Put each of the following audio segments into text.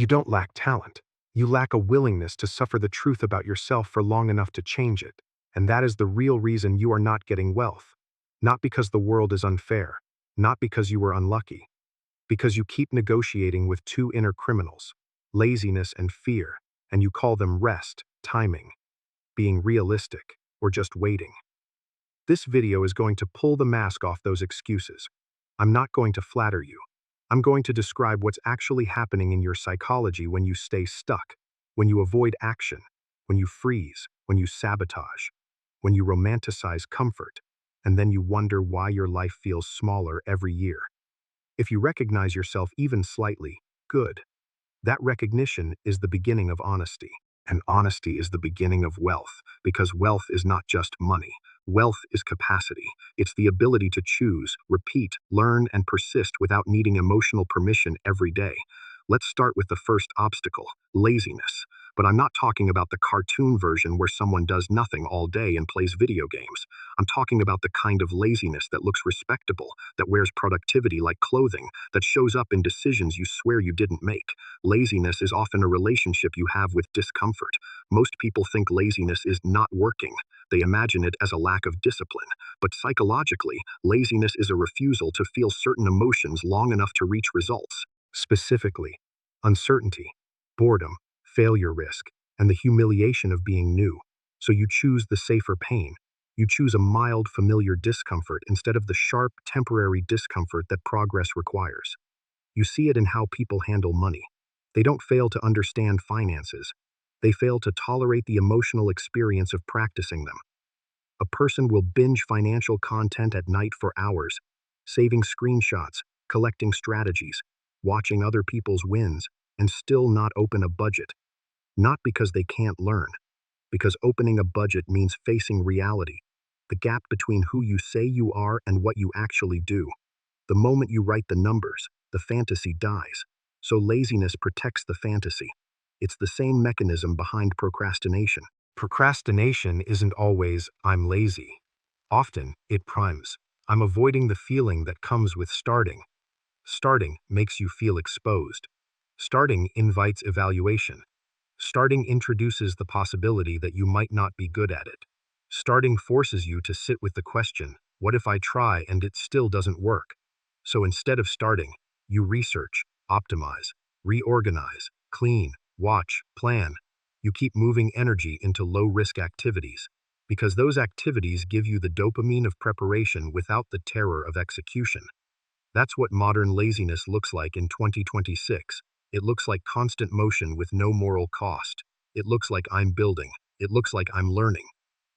You don't lack talent. You lack a willingness to suffer the truth about yourself for long enough to change it. And that is the real reason you are not getting wealth. Not because the world is unfair. Not because you were unlucky. Because you keep negotiating with two inner criminals, laziness and fear, and you call them rest, timing, being realistic, or just waiting. This video is going to pull the mask off those excuses. I'm not going to flatter you. I'm going to describe what's actually happening in your psychology when you stay stuck, when you avoid action, when you freeze, when you sabotage, when you romanticize comfort, and then you wonder why your life feels smaller every year. If you recognize yourself even slightly, good. That recognition is the beginning of honesty. And honesty is the beginning of wealth, because wealth is not just money. Wealth is capacity. It's the ability to choose, repeat, learn, and persist without needing emotional permission every day. Let's start with the first obstacle, laziness. But I'm not talking about the cartoon version where someone does nothing all day and plays video games. I'm talking about the kind of laziness that looks respectable, that wears productivity like clothing, that shows up in decisions you swear you didn't make. Laziness is often a relationship you have with discomfort. Most people think laziness is not working. They imagine it as a lack of discipline. But psychologically, laziness is a refusal to feel certain emotions long enough to reach results. Specifically, uncertainty, boredom, failure risk, and the humiliation of being new. So you choose the safer pain. You choose a mild, familiar discomfort instead of the sharp, temporary discomfort that progress requires. You see it in how people handle money. They don't fail to understand finances. They fail to tolerate the emotional experience of practicing them. A person will binge financial content at night for hours, saving screenshots, collecting strategies, watching other people's wins, and still not open a budget. Not because they can't learn, because opening a budget means facing reality, the gap between who you say you are and what you actually do. The moment you write the numbers, the fantasy dies. So laziness protects the fantasy. It's the same mechanism behind procrastination. Procrastination isn't always, I'm lazy. Often, it primes. I'm avoiding the feeling that comes with starting. Starting makes you feel exposed. Starting invites evaluation. Starting introduces the possibility that you might not be good at it. Starting forces you to sit with the question, what if I try and it still doesn't work? So instead of starting, you research, optimize, reorganize, clean, watch, plan. You keep moving energy into low-risk activities, because those activities give you the dopamine of preparation without the terror of execution. That's what modern laziness looks like in 2026. It looks like constant motion with no moral cost. It looks like I'm building. It looks like I'm learning.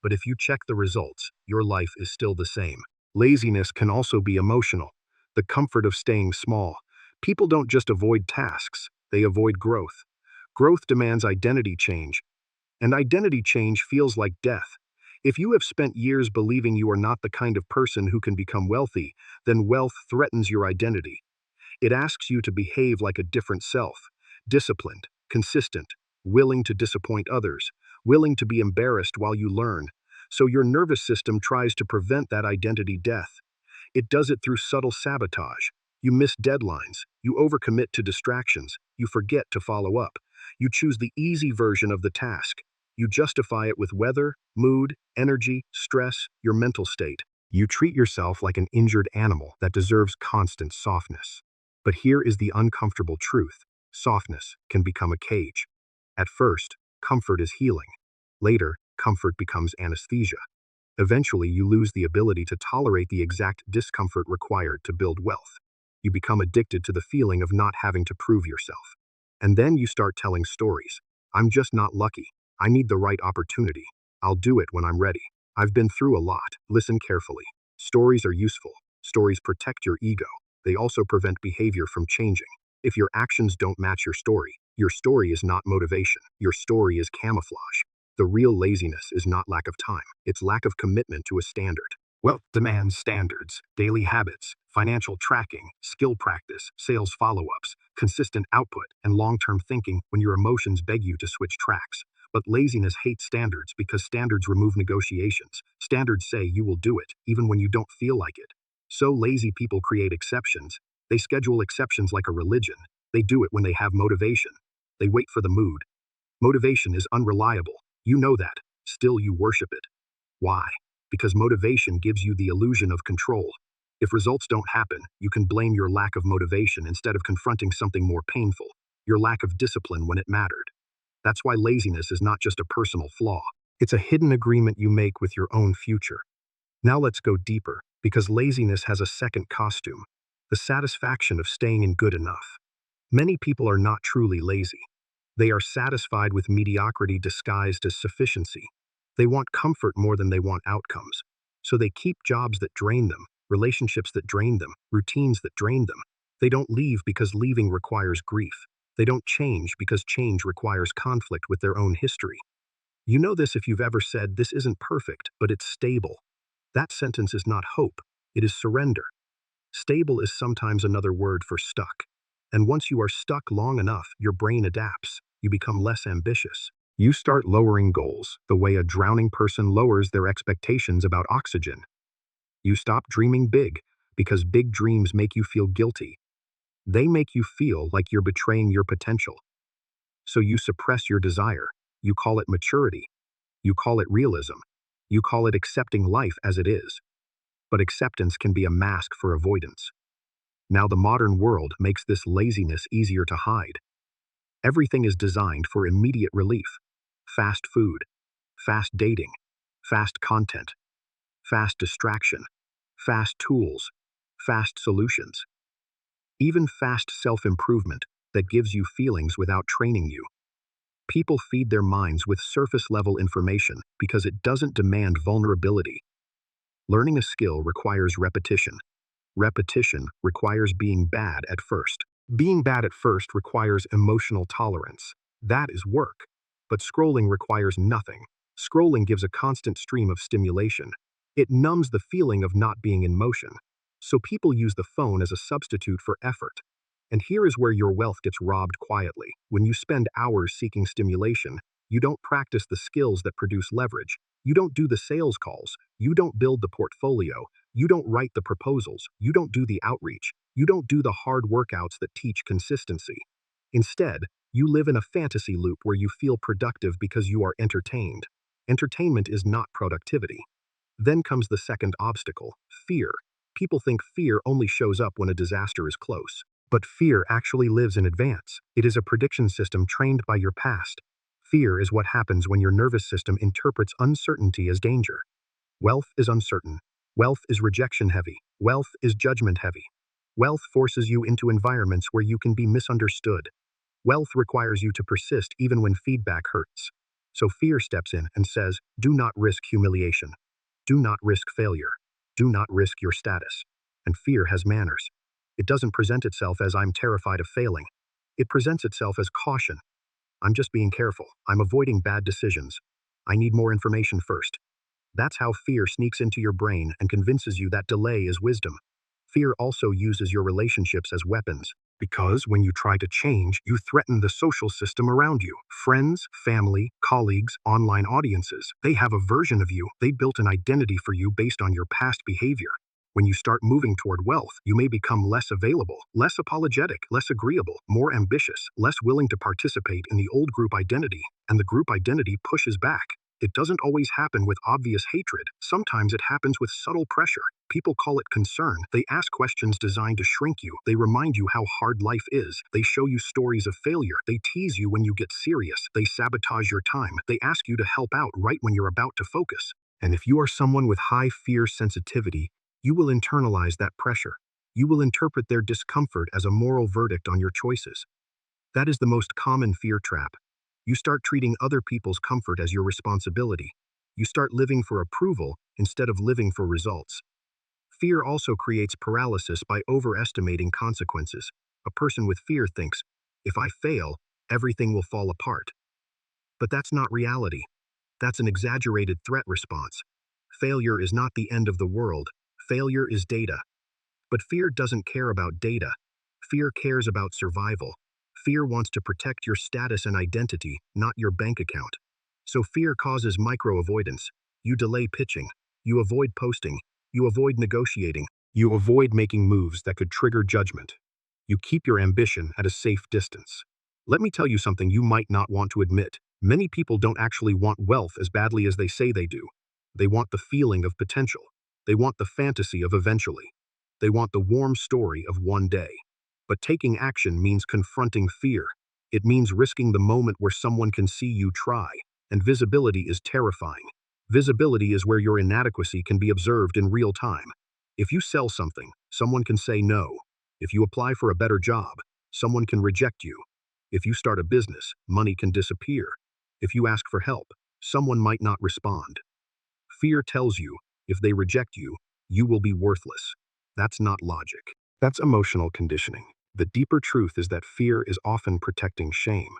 But if you check the results, your life is still the same. Laziness can also be emotional. The comfort of staying small. People don't just avoid tasks, they avoid growth. Growth demands identity change, and identity change feels like death. If you have spent years believing you are not the kind of person who can become wealthy, then wealth threatens your identity. It asks you to behave like a different self, disciplined, consistent, willing to disappoint others, willing to be embarrassed while you learn. So your nervous system tries to prevent that identity death. It does it through subtle sabotage. You miss deadlines, you overcommit to distractions, you forget to follow up. You choose the easy version of the task. You justify it with weather, mood, energy, stress, your mental state. You treat yourself like an injured animal that deserves constant softness. But here is the uncomfortable truth. Softness can become a cage. At first, comfort is healing. Later, comfort becomes anesthesia. Eventually, you lose the ability to tolerate the exact discomfort required to build wealth. You become addicted to the feeling of not having to prove yourself. And then you start telling stories. I'm just not lucky. I need the right opportunity. I'll do it when I'm ready. I've been through a lot. Listen carefully. Stories are useful. Stories protect your ego. They also prevent behavior from changing. If your actions don't match your story is not motivation. Your story is camouflage. The real laziness is not lack of time. It's lack of commitment to a standard. Wealth demands standards, daily habits, financial tracking, skill practice, sales follow-ups, consistent output, and long-term thinking when your emotions beg you to switch tracks. But laziness hates standards because standards remove negotiations. Standards say you will do it, even when you don't feel like it. So lazy people create exceptions. They schedule exceptions like a religion. They do it when they have motivation. They wait for the mood. Motivation is unreliable. You know that. Still, you worship it. Why? Because motivation gives you the illusion of control. If results don't happen, you can blame your lack of motivation instead of confronting something more painful, your lack of discipline when it mattered. That's why laziness is not just a personal flaw. It's a hidden agreement you make with your own future. Now let's go deeper, because laziness has a second costume, the satisfaction of staying in good enough. Many people are not truly lazy. They are satisfied with mediocrity disguised as sufficiency. They want comfort more than they want outcomes. So they keep jobs that drain them, relationships that drain them, routines that drain them. They don't leave because leaving requires grief. They don't change because change requires conflict with their own history. You know this if you've ever said, "This isn't perfect, but it's stable." That sentence is not hope, it is surrender. Stable is sometimes another word for stuck. And once you are stuck long enough, your brain adapts. You become less ambitious. You start lowering goals, the way a drowning person lowers their expectations about oxygen. You stop dreaming big, because big dreams make you feel guilty. They make you feel like you're betraying your potential. So you suppress your desire. You call it maturity. You call it realism. You call it accepting life as it is. But acceptance can be a mask for avoidance. Now the modern world makes this laziness easier to hide. Everything is designed for immediate relief. Fast food, fast dating, fast content, fast distraction, fast tools, fast solutions. Even fast self-improvement that gives you feelings without training you. People feed their minds with surface-level information because it doesn't demand vulnerability. Learning a skill requires repetition. Repetition requires being bad at first. Being bad at first requires emotional tolerance. That is work. But scrolling requires nothing. Scrolling gives a constant stream of stimulation. It numbs the feeling of not being in motion. So people use the phone as a substitute for effort. And here is where your wealth gets robbed quietly. When you spend hours seeking stimulation, you don't practice the skills that produce leverage. You don't do the sales calls. You don't build the portfolio. You don't write the proposals. You don't do the outreach. You don't do the hard workouts that teach consistency. Instead, you live in a fantasy loop where you feel productive because you are entertained. Entertainment is not productivity. Then comes the second obstacle, fear. People think fear only shows up when a disaster is close. But fear actually lives in advance. It is a prediction system trained by your past. Fear is what happens when your nervous system interprets uncertainty as danger. Wealth is uncertain. Wealth is rejection heavy. Wealth is judgment heavy. Wealth forces you into environments where you can be misunderstood. Wealth requires you to persist even when feedback hurts. So fear steps in and says, do not risk humiliation. Do not risk failure. Do not risk your status. And fear has manners. It doesn't present itself as I'm terrified of failing. It presents itself as caution. I'm just being careful. I'm avoiding bad decisions. I need more information first. That's how fear sneaks into your brain and convinces you that delay is wisdom. Fear also uses your relationships as weapons. Because when you try to change, you threaten the social system around you. Friends, family, colleagues, online audiences. They have a version of you. They built an identity for you based on your past behavior. When you start moving toward wealth, you may become less available, less apologetic, less agreeable, more ambitious, less willing to participate in the old group identity, and the group identity pushes back. It doesn't always happen with obvious hatred. Sometimes it happens with subtle pressure. People call it concern. They ask questions designed to shrink you. They remind you how hard life is. They show you stories of failure. They tease you when you get serious. They sabotage your time. They ask you to help out right when you're about to focus. And if you are someone with high fear sensitivity, you will internalize that pressure. You will interpret their discomfort as a moral verdict on your choices. That is the most common fear trap. You start treating other people's comfort as your responsibility. You start living for approval instead of living for results. Fear also creates paralysis by overestimating consequences. A person with fear thinks, if I fail, everything will fall apart. But that's not reality. That's an exaggerated threat response. Failure is not the end of the world. Failure is data. But fear doesn't care about data. Fear cares about survival. Fear wants to protect your status and identity, not your bank account. So fear causes micro-avoidance. You delay pitching. You avoid posting. You avoid negotiating. You avoid making moves that could trigger judgment. You keep your ambition at a safe distance. Let me tell you something you might not want to admit. Many people don't actually want wealth as badly as they say they do. They want the feeling of potential. They want the fantasy of eventually. They want the warm story of one day. But taking action means confronting fear. It means risking the moment where someone can see you try. And visibility is terrifying. Visibility is where your inadequacy can be observed in real time. If you sell something, someone can say no. If you apply for a better job, someone can reject you. If you start a business, money can disappear. If you ask for help, someone might not respond. Fear tells you, if they reject you, you will be worthless. That's not logic. That's emotional conditioning. The deeper truth is that fear is often protecting shame.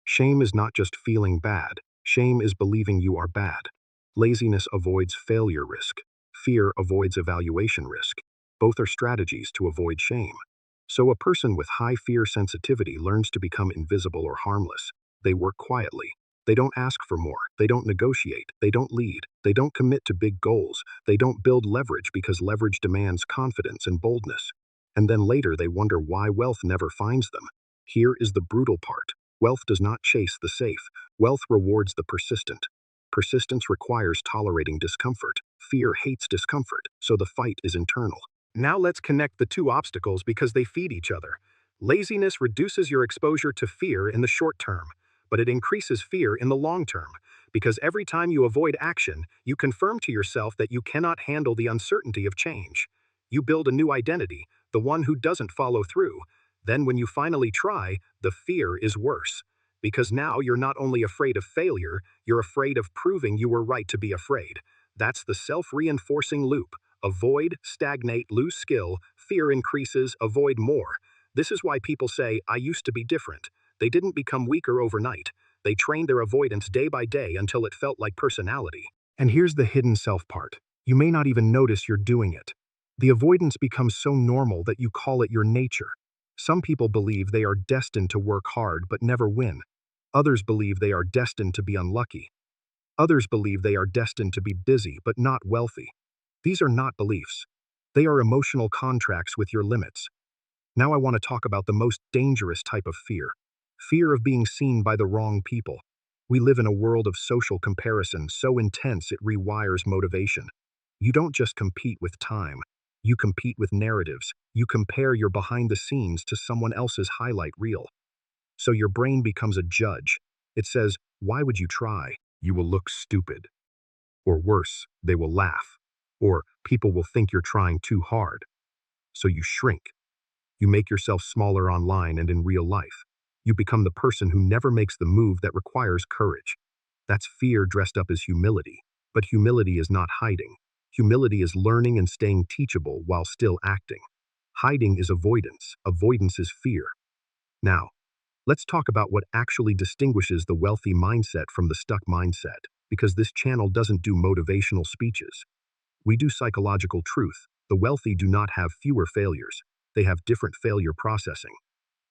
Shame is not just feeling bad. Shame is believing you are bad. Laziness avoids failure risk. Fear avoids evaluation risk. Both are strategies to avoid shame. So a person with high fear sensitivity learns to become invisible or harmless. They work quietly. They don't ask for more. They don't negotiate. They don't lead. They don't commit to big goals. They don't build leverage because leverage demands confidence and boldness. And then later they wonder why wealth never finds them. Here is the brutal part. Wealth does not chase the safe. Wealth rewards the persistent. Persistence requires tolerating discomfort. Fear hates discomfort, so the fight is internal. Now let's connect the two obstacles because they feed each other. Laziness reduces your exposure to fear in the short term, but it increases fear in the long term, because every time you avoid action, you confirm to yourself that you cannot handle the uncertainty of change. You build a new identity, the one who doesn't follow through. Then when you finally try, the fear is worse. Because now you're not only afraid of failure, you're afraid of proving you were right to be afraid. That's the self-reinforcing loop. Avoid, stagnate, lose skill, fear increases, avoid more. This is why people say, I used to be different. They didn't become weaker overnight. They trained their avoidance day by day until it felt like personality. And here's the hidden self part. You may not even notice you're doing it. The avoidance becomes so normal that you call it your nature. Some people believe they are destined to work hard but never win. Others believe they are destined to be unlucky. Others believe they are destined to be busy but not wealthy. These are not beliefs. They are emotional contracts with your limits. Now I want to talk about the most dangerous type of fear. Fear of being seen by the wrong people. We live in a world of social comparison so intense it rewires motivation. You don't just compete with time. You compete with narratives. You compare your behind the scenes to someone else's highlight reel. So your brain becomes a judge. It says, why would you try? You will look stupid. Or worse, they will laugh. Or people will think you're trying too hard. So you shrink. You make yourself smaller online and in real life. You become the person who never makes the move that requires courage. That's fear dressed up as humility. But humility is not hiding. Humility is learning and staying teachable while still acting. Hiding is avoidance. Avoidance is fear. Now, let's talk about what actually distinguishes the wealthy mindset from the stuck mindset, because this channel doesn't do motivational speeches. We do psychological truth. The wealthy do not have fewer failures. They have different failure processing.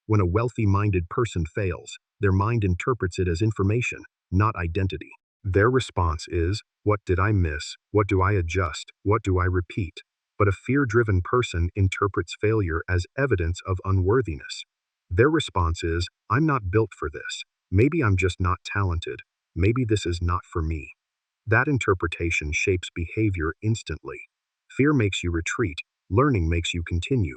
When a wealthy-minded person fails, their mind interprets it as information, not identity. Their response is, what did I miss? What do I adjust? What do I repeat? But a fear-driven person interprets failure as evidence of unworthiness. Their response is, I'm not built for this. Maybe I'm just not talented. Maybe this is not for me. That interpretation shapes behavior instantly. Fear makes you retreat. Learning makes you continue.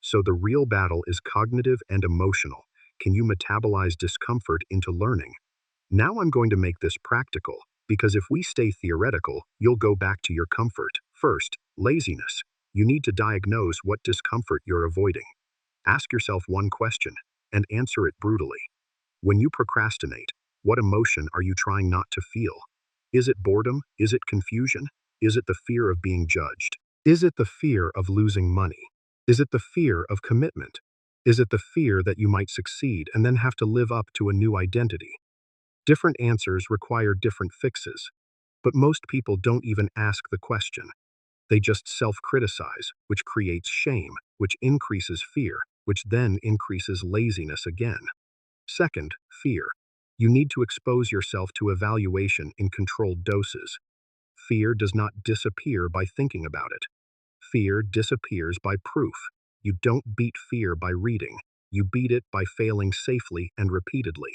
So the real battle is cognitive and emotional. Can you metabolize discomfort into learning? Now I'm going to make this practical, because if we stay theoretical, you'll go back to your comfort. First, laziness. You need to diagnose what discomfort you're avoiding. Ask yourself one question, and answer it brutally. When you procrastinate, what emotion are you trying not to feel? Is it boredom? Is it confusion? Is it the fear of being judged? Is it the fear of losing money? Is it the fear of commitment? Is it the fear that you might succeed and then have to live up to a new identity? Different answers require different fixes. But most people don't even ask the question. They just self-criticize, which creates shame, which increases fear, which then increases laziness again. Second, fear. You need to expose yourself to evaluation in controlled doses. Fear does not disappear by thinking about it. Fear disappears by proof. You don't beat fear by reading. You beat it by failing safely and repeatedly.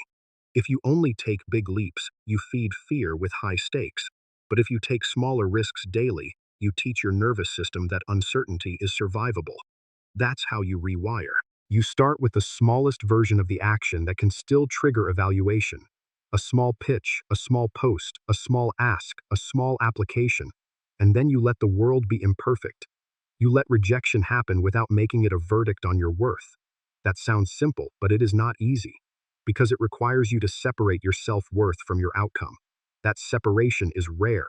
If you only take big leaps, you feed fear with high stakes. But if you take smaller risks daily, you teach your nervous system that uncertainty is survivable. That's how you rewire. You start with the smallest version of the action that can still trigger evaluation. A small pitch, a small post, a small ask, a small application. And then you let the world be imperfect. You let rejection happen without making it a verdict on your worth. That sounds simple, but it is not easy. Because it requires you to separate your self-worth from your outcome. That separation is rare.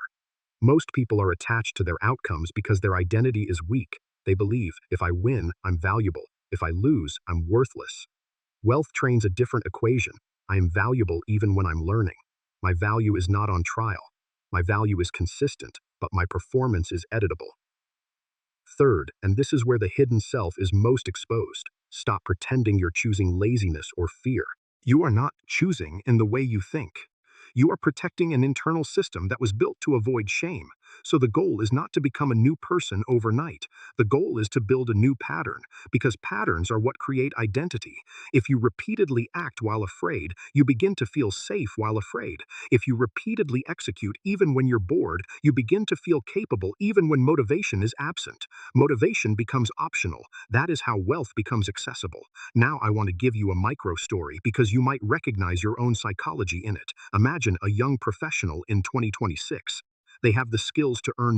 Most people are attached to their outcomes because their identity is weak. They believe, if I win, I'm valuable. If I lose, I'm worthless. Wealth trains a different equation. I am valuable even when I'm learning. My value is not on trial. My value is consistent, but my performance is editable. Third, and this is where the hidden self is most exposed, stop pretending you're choosing laziness or fear. You are not choosing in the way you think. You are protecting an internal system that was built to avoid shame. So the goal is not to become a new person overnight. The goal is to build a new pattern, because patterns are what create identity. If you repeatedly act while afraid, you begin to feel safe while afraid. If you repeatedly execute even when you're bored, you begin to feel capable even when motivation is absent. Motivation becomes optional. That is how wealth becomes accessible. Now I want to give you a micro story because you might recognize your own psychology in it. Imagine a young professional in 2026. They have the skills to earn